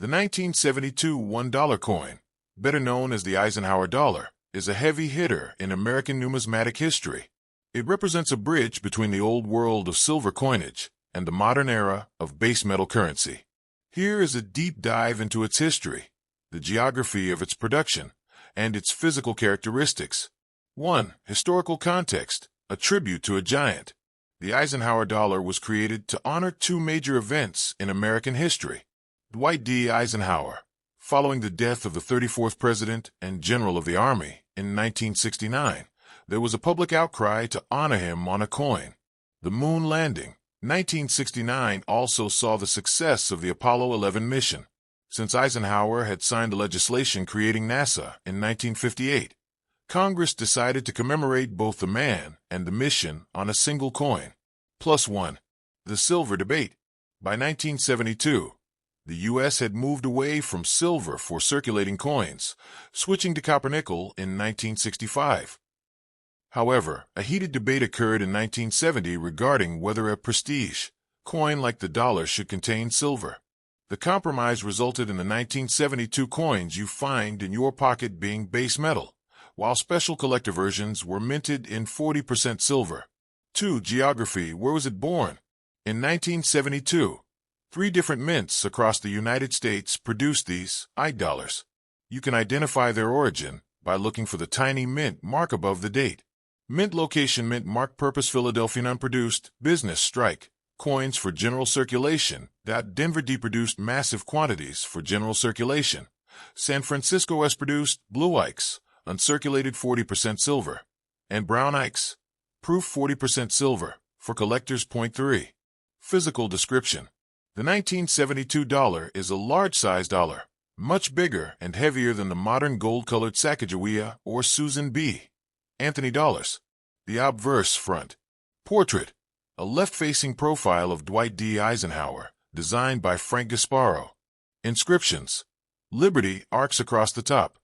The 1972 $1 coin, better known as the Eisenhower dollar, is a heavy hitter in American numismatic history. It represents a bridge between the old world of silver coinage and the modern era of base metal currency. Here is a deep dive into its history, the geography of its production, and its physical characteristics. 1. Historical context, a tribute to a giant. The Eisenhower dollar was created to honor two major events in American history. Dwight D. Eisenhower, following the death of the 34th President and General of the Army in 1969, there was a public outcry to honor him on a coin. The moon landing, 1969, also saw the success of the Apollo 11 mission. Since Eisenhower had signed the legislation creating NASA in 1958, Congress decided to commemorate both the man and the mission on a single coin. +1. The silver debate. By 1972, the U.S. had moved away from silver for circulating coins, switching to copper-nickel in 1965. However, a heated debate occurred in 1970 regarding whether a prestige coin like the dollar should contain silver. The compromise resulted in the 1972 coins you find in your pocket being base metal, while special collector versions were minted in 40% silver. 2. Geography. Where was it born? In 1972, 3 different mints across the United States produced these $. You can identify their origin by looking for the tiny mint mark above the date. Mint location: mint mark. Purpose: Philadelphia. Unproduced business: strike coins for general circulation. Denver D produced massive quantities for general circulation. San Francisco S produced blue ikes, uncirculated 40% silver, and brown ikes, proof 40% silver, for collectors. 3. Physical description. The 1972 dollar is a large-sized dollar, much bigger and heavier than the modern gold-colored Sacagawea or Susan B. Anthony dollars. The obverse front. Portrait. A left-facing profile of Dwight D. Eisenhower, designed by Frank Gasparo. Inscriptions. Liberty arcs across the top.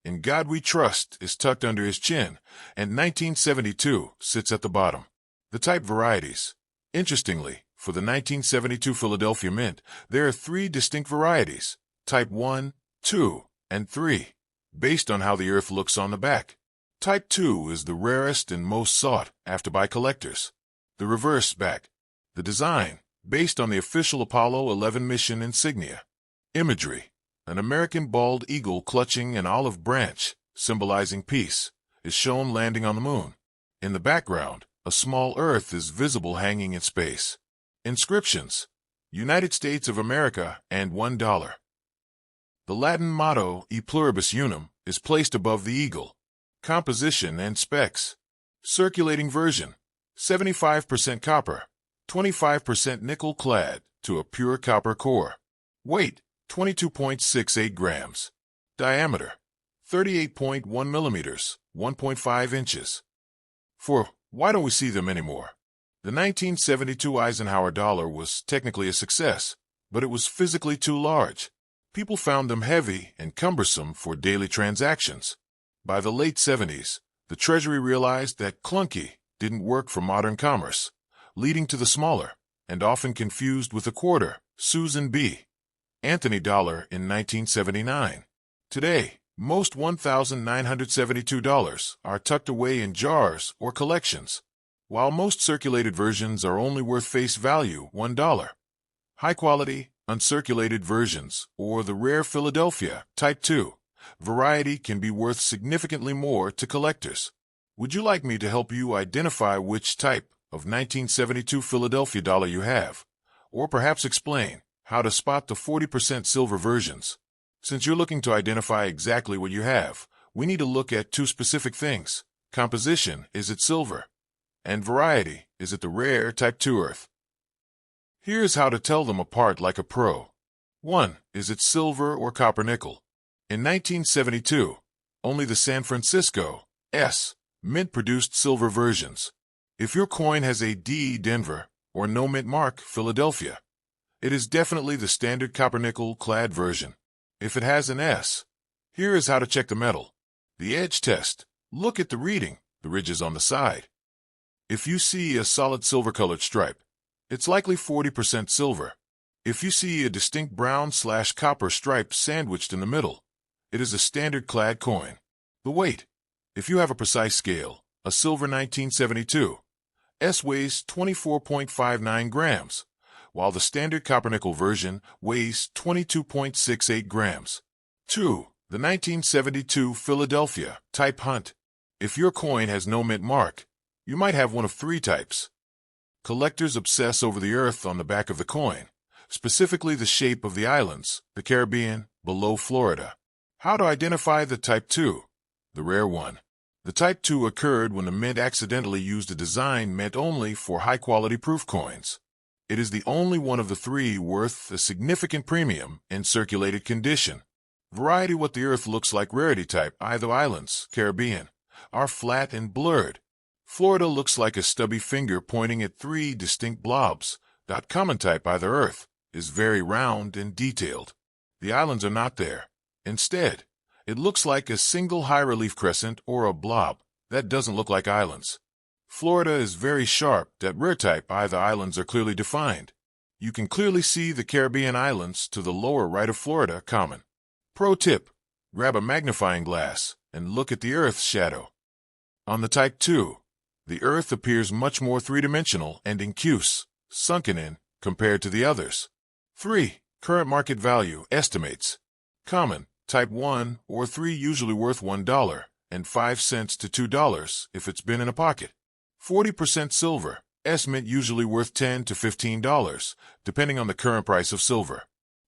In God We Trust is tucked under his chin, and 1972 sits at the bottom. The type varieties. Interestingly, for the 1972 Philadelphia Mint, there are 3 distinct varieties, Type 1, 2, and 3, based on how the earth looks on the back. Type 2 is the rarest and most sought after by collectors. The reverse back. The design, based on the official Apollo 11 mission insignia. Imagery. An American bald eagle clutching an olive branch, symbolizing peace, is shown landing on the moon. In the background, a small earth is visible hanging in space. Inscriptions. United States of America and $1. The Latin motto, E pluribus unum, is placed above the eagle. Composition and specs. Circulating version. 75% copper, 25% nickel clad to a pure copper core. Weight, 22.68 grams. Diameter, 38.1 millimeters, 1.5 inches. 4. Why don't we see them anymore? The 1972 Eisenhower dollar was technically a success, but it was physically too large. People found them heavy and cumbersome for daily transactions. By the late 70s, the Treasury realized that clunky didn't work for modern commerce, leading to the smaller, and often confused with a quarter, Susan B. Anthony dollar in 1979. Today, most $1,972 are tucked away in jars or collections, while most circulated versions are only worth face value $1. High-quality, uncirculated versions, or the rare Philadelphia Type 2 variety can be worth significantly more to collectors. Would you like me to help you identify which type of 1972 Philadelphia dollar you have, or perhaps explain how to spot the 40% silver versions? Since you're looking to identify exactly what you have, we need to look at 2 specific things. Composition: is it silver? And variety: is it the rare Type 2 earth? Here's how to tell them apart like a pro. 1. Is it silver or copper-nickel? In 1972, only the San Francisco S Mint produced silver versions. If your coin has a D Denver or no mint mark Philadelphia, it is definitely the standard copper-nickel clad version. If it has an S, here is how to check the metal. The edge test. Look at the reading, the ridges on the side. If you see a solid silver-colored stripe, it's likely 40% silver. If you see a distinct brown/copper stripe sandwiched in the middle, it is a standard-clad coin. The weight. If you have a precise scale, a silver 1972 S weighs 24.59 grams, while the standard copper-nickel version weighs 22.68 grams. 2. The 1972 Philadelphia Type Hunt. If your coin has no mint mark, you might have one of three types. Collectors obsess over the earth on the back of the coin, specifically the shape of the islands, the Caribbean, below Florida. How to identify the Type 2? The rare one. The Type 2 occurred when the mint accidentally used a design meant only for high-quality proof coins. It is the only one of the three worth a significant premium in circulated condition. Variety. What the earth looks like. Rarity type. Either islands, Caribbean, are flat and blurred. Florida looks like a stubby finger pointing at three distinct blobs. Common type. Either earth is very round and detailed. The islands are not there. Instead, it looks like a single high-relief crescent or a blob that doesn't look like islands. Florida is very sharp. That rare type. Either islands are clearly defined. You can clearly see the Caribbean islands to the lower right of Florida. Common. Pro tip: grab a magnifying glass and look at the Earth's shadow. On the Type 2, the Earth appears much more three-dimensional and incuse, sunken in, compared to the others. 3. Current market value estimates. Common, Type 1 or 3 usually worth $1.05 to $2 if it's been in a pocket. 40% silver, estimate usually worth $10 to $15, depending on the current price of silver.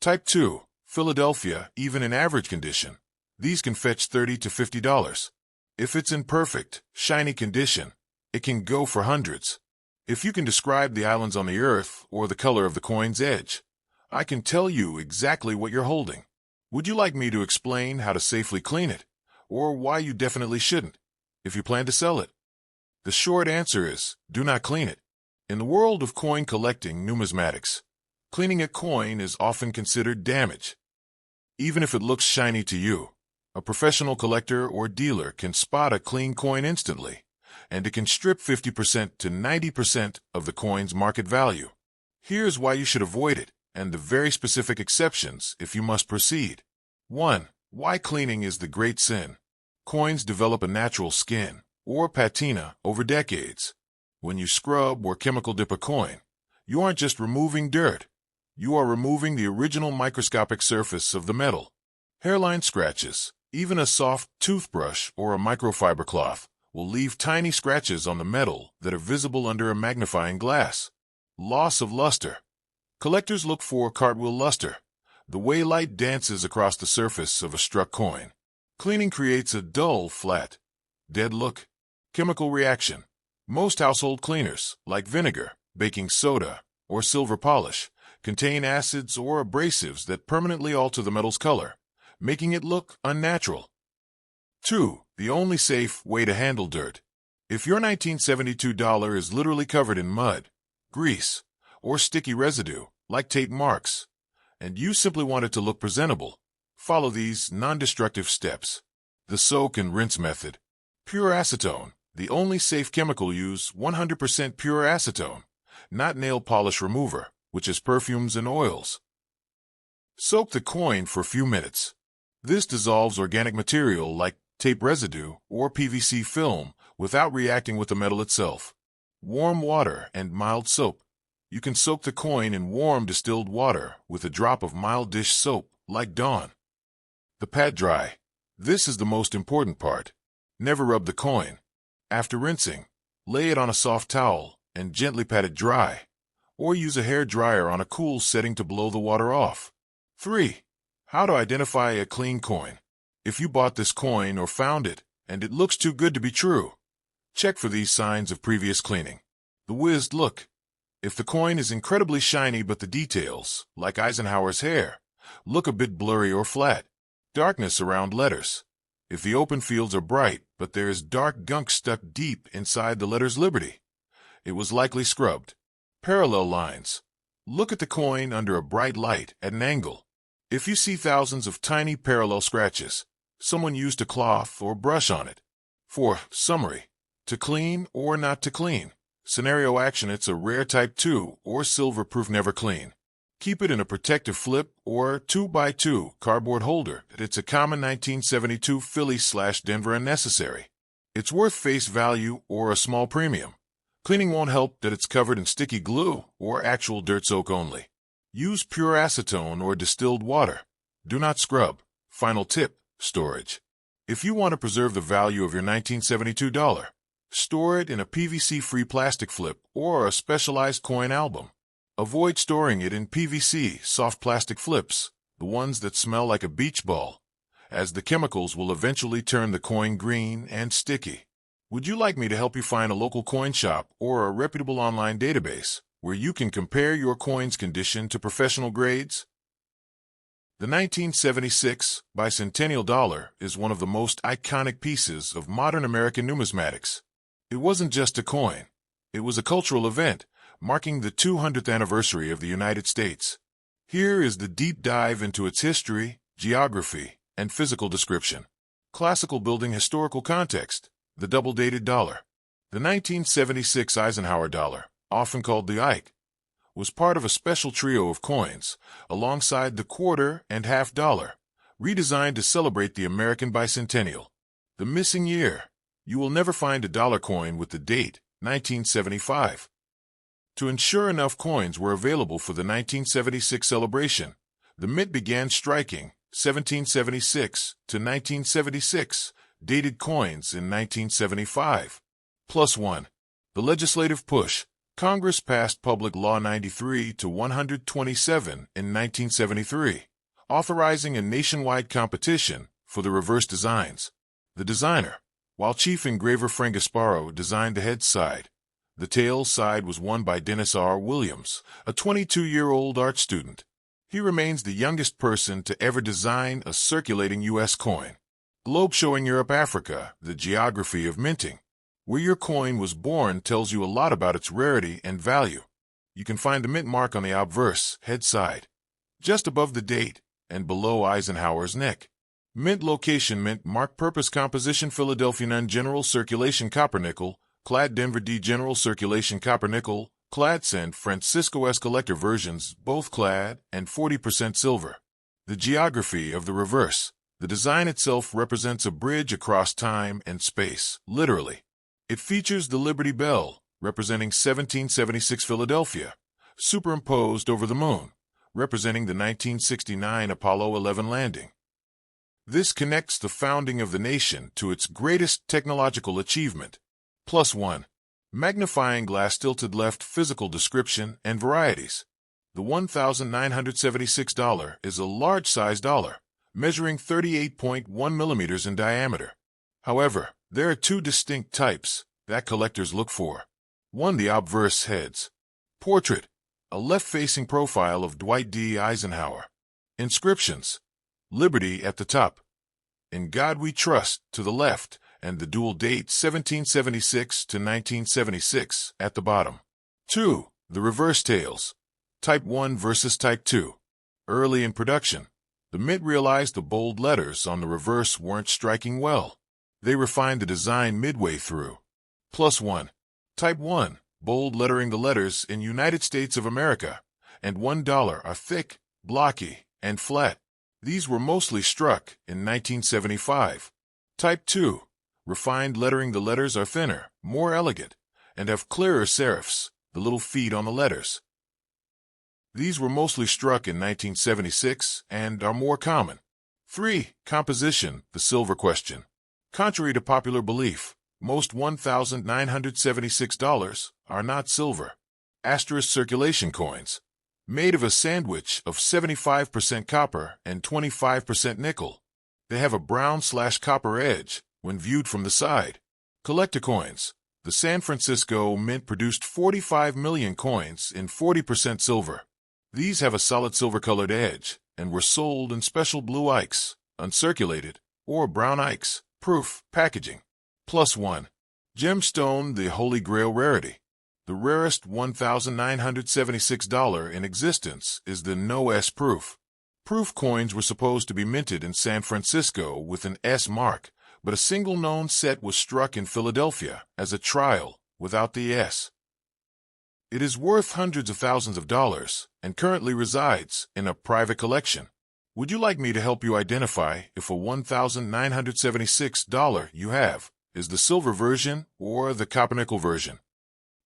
Type 2. Philadelphia, even in average condition, these can fetch $30 to $50. If it's in perfect, shiny condition, it can go for hundreds. If you can describe the islands on the earth or the color of the coin's edge, I can tell you exactly what you're holding. Would you like me to explain how to safely clean it, or why you definitely shouldn't, if you plan to sell it? The short answer is, do not clean it. In the world of coin collecting numismatics, cleaning a coin is often considered damage. Even if it looks shiny to you, a professional collector or dealer can spot a clean coin instantly, and it can strip 50% to 90% of the coin's market value. Here's why you should avoid it, and the very specific exceptions if you must proceed. 1. Why cleaning is the great sin. Coins develop a natural skin, or patina, over decades. When you scrub or chemical dip a coin, you aren't just removing dirt. You are removing the original microscopic surface of the metal. Hairline scratches, even a soft toothbrush or a microfiber cloth, will leave tiny scratches on the metal that are visible under a magnifying glass. Loss of luster. Collectors look for cartwheel luster, the way light dances across the surface of a struck coin. Cleaning creates a dull, flat, dead look. Chemical reaction. Most household cleaners, like vinegar, baking soda, or silver polish, contain acids or abrasives that permanently alter the metal's color, making it look unnatural. 2. The only safe way to handle dirt. If your $1972 is literally covered in mud, grease, or sticky residue, like tape marks, and you simply want it to look presentable, follow these non-destructive steps. The soak and rinse method. Pure acetone, the only safe chemical. Use 100% pure acetone, not nail polish remover, which is perfumes and oils. Soak the coin for a few minutes. This dissolves organic material like tape residue or PVC film without reacting with the metal itself. Warm water and mild soap. You can soak the coin in warm distilled water with a drop of mild dish soap like Dawn. The pat dry. This is the most important part. Never rub the coin. After rinsing, lay it on a soft towel and gently pat it dry, or use a hair dryer on a cool setting to blow the water off. 3. How to identify a clean coin. If you bought this coin or found it, and it looks too good to be true, check for these signs of previous cleaning. The whizzed look. If the coin is incredibly shiny but the details, like Eisenhower's hair, look a bit blurry or flat. Darkness around letters. If the open fields are bright but there is dark gunk stuck deep inside the letters Liberty, it was likely scrubbed. Parallel lines. Look at the coin under a bright light at an angle. If you see thousands of tiny parallel scratches, someone used a cloth or brush on it. 4. Summary. To clean or not to clean. Scenario action. It's a rare Type 2 or silver proof. Never clean. Keep it in a protective flip or 2x2 cardboard holder. It's a common 1972 Philly/Denver unnecessary. It's worth face value or a small premium. Cleaning won't help that it's covered in sticky glue or actual dirt soak only. Use pure acetone or distilled water. Do not scrub. Final tip, storage. If you want to preserve the value of your 1972 dollar, store it in a PVC-free plastic flip or a specialized coin album. Avoid storing it in PVC soft plastic flips, the ones that smell like a beach ball, as the chemicals will eventually turn the coin green and sticky. Would you like me to help you find a local coin shop or a reputable online database where you can compare your coin's condition to professional grades? The 1976 Bicentennial Dollar is one of the most iconic pieces of modern American numismatics. It wasn't just a coin. It was a cultural event, marking the 200th anniversary of the United States. Here is the deep dive into its history, geography, and physical description. Classical building historical context. The double-dated dollar. The 1976 Eisenhower dollar, often called the Ike, was part of a special trio of coins, alongside the quarter and half dollar, redesigned to celebrate the American bicentennial. The missing year. You will never find a dollar coin with the date, 1975. To ensure enough coins were available for the 1976 celebration, the Mint began striking 1776 to 1976 dated coins in 1975. +1. The legislative push. Congress passed Public Law 93 to 127 in 1973, authorizing a nationwide competition for the reverse designs. The designer, while Chief Engraver Frank Gasparo designed the head side, the tail side was won by Dennis R. Williams, a 22-year-old art student. He remains the youngest person to ever design a circulating U.S. coin. Globe showing Europe-Africa, the geography of minting. Where your coin was born tells you a lot about its rarity and value. You can find the mint mark on the obverse, head side, just above the date, and below Eisenhower's neck. Mint location. Mint mark. Purpose. Composition. Philadelphia non-general circulation copper nickel, clad. Denver D general circulation copper nickel, clad. San Francisco S collector versions, both clad, and 40% silver. The geography of the reverse. The design itself represents a bridge across time and space, literally. It features the Liberty Bell, representing 1776 Philadelphia, superimposed over the moon, representing the 1969 Apollo 11 landing. This connects the founding of the nation to its greatest technological achievement. +1. Magnifying glass. Tilted left. Physical description and varieties. The $1,976 is a large-size dollar, measuring 38.1 millimeters in diameter. However, there are two distinct types that collectors look for. 1. The obverse heads. Portrait. A left-facing profile of Dwight D. Eisenhower. Inscriptions. Liberty at the top. In God We Trust to the left, and the dual date 1776 to 1976 at the bottom. 2. The reverse tails. Type 1 versus Type 2. Early in production, the Mint realized the bold letters on the reverse weren't striking well. They refined the design midway through. +1. Type 1, bold lettering. The letters in United States of America and $1 are thick, blocky, and flat. These were mostly struck in 1975. Type 2, refined lettering. The letters are thinner, more elegant, and have clearer serifs, the little feet on the letters. These were mostly struck in 1976 and are more common. 3. Composition. The silver question. Contrary to popular belief, most $1,976 are not silver. Asterisk circulation coins, made of a sandwich of 75% copper and 25% nickel. They have a brown/copper edge when viewed from the side. Collector coins. The San Francisco Mint produced 45 million coins in 40% silver. These have a solid silver-colored edge and were sold in special blue Ikes, uncirculated, or brown Ikes, proof, packaging. +1. Gemstone. The Holy Grail rarity. The rarest $1,976 in existence is the No S proof. Proof coins were supposed to be minted in San Francisco with an S mark, but a single known set was struck in Philadelphia as a trial without the S. It is worth hundreds of thousands of dollars and currently resides in a private collection. Would you like me to help you identify if a $1,976 you have is the silver version or the copper-nickel version?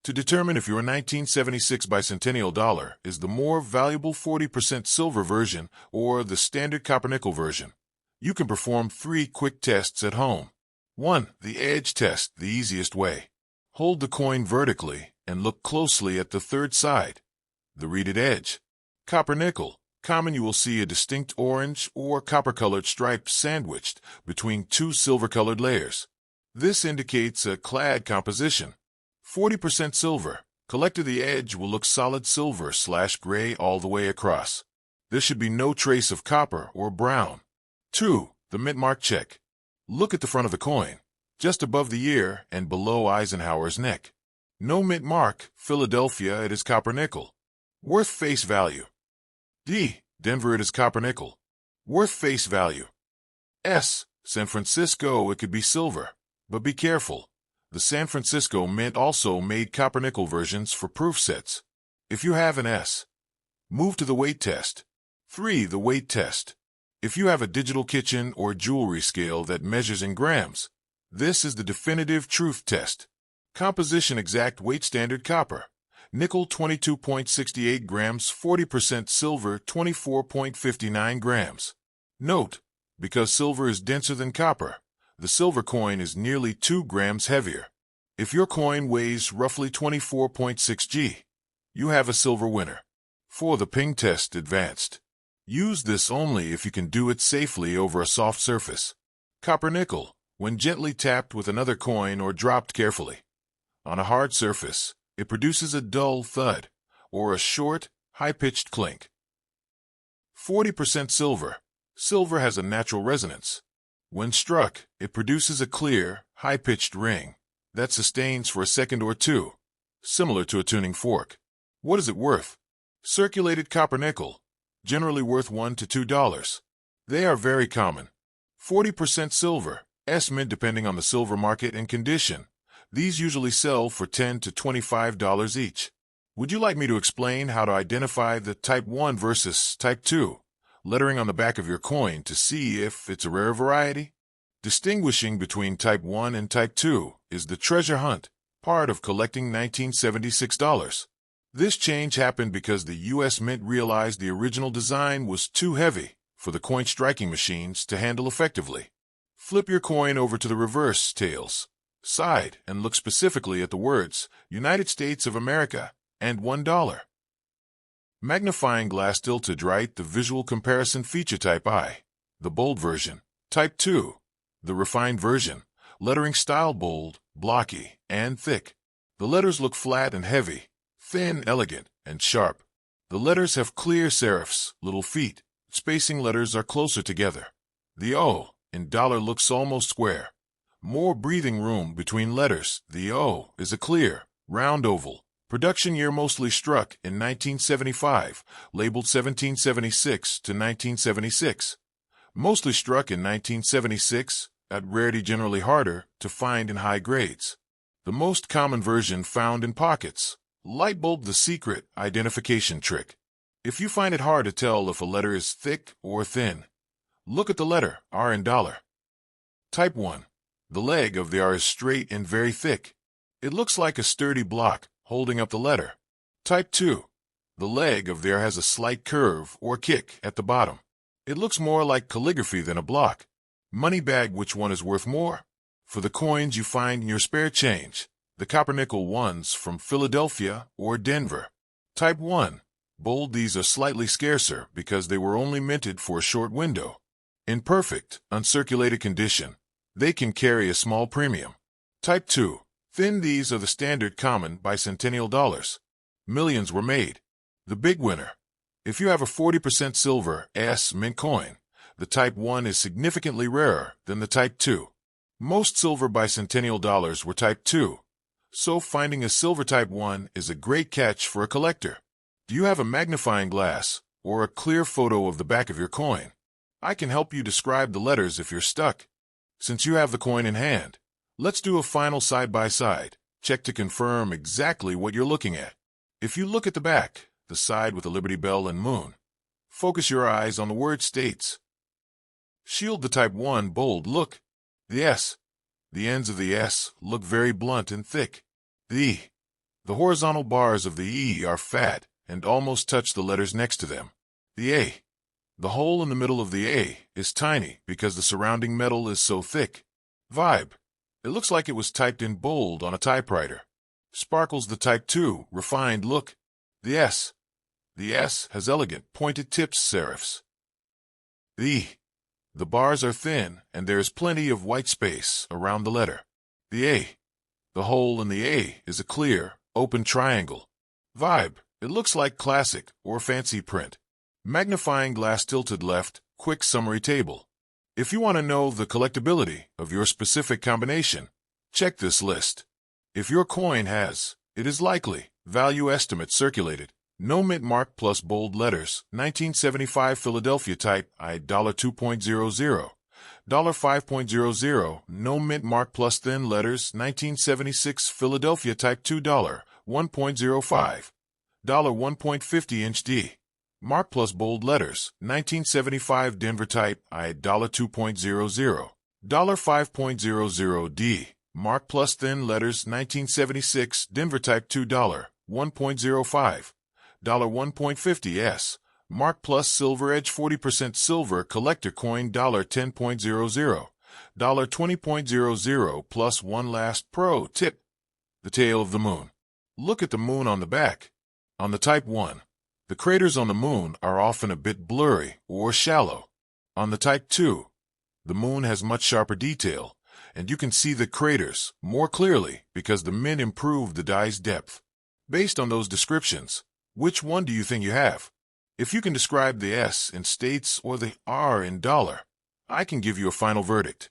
To determine if your 1976 bicentennial dollar is the more valuable 40% silver version or the standard copper-nickel version, you can perform 3 quick tests at home. 1. The edge test, the easiest way. Hold the coin vertically and look closely at the third side, the reeded edge. Copper-nickel. Common, you will see a distinct orange or copper-colored stripe sandwiched between 2 silver-colored layers. This indicates a clad composition. 40% silver. Collected, the edge will look solid silver/gray all the way across. There should be no trace of copper or brown. 2. The mint mark check. Look at the front of the coin, just above the ear and below Eisenhower's neck. No mint mark. Philadelphia, it is copper-nickel. Worth face value. D. Denver, it is copper-nickel. Worth face value. S. San Francisco, it could be silver, but be careful. The San Francisco Mint also made copper-nickel versions for proof sets. If you have an S, move to the weight test. 3. The weight test. If you have a digital kitchen or jewelry scale that measures in grams, this is the definitive truth test. Composition: exact weight, standard copper. Nickel 22.68 grams, 40% silver 24.59 grams. Note, because silver is denser than copper, the silver coin is nearly 2 grams heavier. If your coin weighs roughly 24.6 g, you have a silver winner. 4. The ping test, advanced. Use this only if you can do it safely over a soft surface. Copper-nickel, when gently tapped with another coin or dropped carefully on a hard surface, it produces a dull thud or a short, high-pitched clink. 40% silver. Silver has a natural resonance. When struck, it produces a clear, high-pitched ring that sustains for a second or two, similar to a tuning fork. What is it worth? Circulated copper-nickel, generally worth $1 to $2. They are very common. 40% silver, mint, depending on the silver market and condition. These usually sell for $10 to $25 each. Would you like me to explain how to identify the Type 1 versus Type 2 lettering on the back of your coin to see if it's a rare variety? Distinguishing between Type 1 and Type 2 is the treasure hunt, part of collecting 1976 dollars. This change happened because the U.S. Mint realized the original design was too heavy for the coin striking machines to handle effectively. Flip your coin over to the reverse tails side and look specifically at the words United States of America and $1. Magnifying glass tilted right, the visual comparison feature. Type I, the bold version. Type 2, the refined version. Lettering style: bold, blocky, and thick. The letters look flat and heavy, thin, elegant, and sharp. The letters have clear serifs, little feet. Spacing letters are closer together. The O in dollar looks almost square. More breathing room between letters. The O is a clear, round oval. Production year mostly struck in 1975, labeled 1776 to 1976. Mostly struck in 1976, at rarity generally harder to find in high grades. The most common version found in pockets. Light bulb, the secret identification trick. If you find it hard to tell if a letter is thick or thin, look at the letter R in dollar. Type 1. The leg of the R is straight and very thick. It looks like a sturdy block holding up the letter. Type 2. The leg of the R has a slight curve or kick at the bottom. It looks more like calligraphy than a block. Money bag, which one is worth more? For the coins you find in your spare change, the copper-nickel ones from Philadelphia or Denver. Type 1. Bold, these are slightly scarcer because they were only minted for a short window. In perfect, uncirculated condition, they can carry a small premium. Type 2. Thin, these are the standard common bicentennial dollars. Millions were made. The big winner. If you have a 40% silver mint coin, the Type 1 is significantly rarer than the Type 2. Most silver bicentennial dollars were Type 2, so finding a silver Type 1 is a great catch for a collector. Do you have a magnifying glass or a clear photo of the back of your coin? I can help you describe the letters if you're stuck. Since you have the coin in hand, let's do a final side-by-side check to confirm exactly what you're looking at. If you look at the back, the side with the Liberty Bell and moon, focus your eyes on the word states. Shield the type 1 bold look. The S. The ends of the S look very blunt and thick. The E. The horizontal bars of the E are fat and almost touch the letters next to them. The A. The hole in the middle of the A is tiny because the surrounding metal is so thick. Vibe. It looks like it was typed in bold on a typewriter. Sparkles the type 2 refined look. The S. The S has elegant pointed tips serifs. The E. The bars are thin and there is plenty of white space around the letter. The A. The hole in the A is a clear, open triangle. Vibe. It looks like classic or fancy print. Magnifying glass tilted left, quick summary table. If you want to know the collectability of your specific combination, check this list. If your coin has, it is likely, value estimate circulated. No mint mark plus bold letters, 1975 Philadelphia type, $2.00, $5.00, no mint mark plus thin letters, 1976 Philadelphia type $2, $1.05, $1.50 inch D. Mark plus bold letters, 1975 Denver type, $2.00, $5.00 D. Mark plus thin letters, 1976 Denver type $2, $1.05, $1.50 S. Mark plus silver edge 40% silver collector coin, $10.00, $20.00 plus one last pro tip. The tail of the moon. Look at the moon on the back. On the type 1, the craters on the moon are often a bit blurry or shallow. On the type 2, the moon has much sharper detail, and you can see the craters more clearly because the mint improved the dye's depth. Based on those descriptions, which one do you think you have? If you can describe the S in states or the R in dollar, I can give you a final verdict.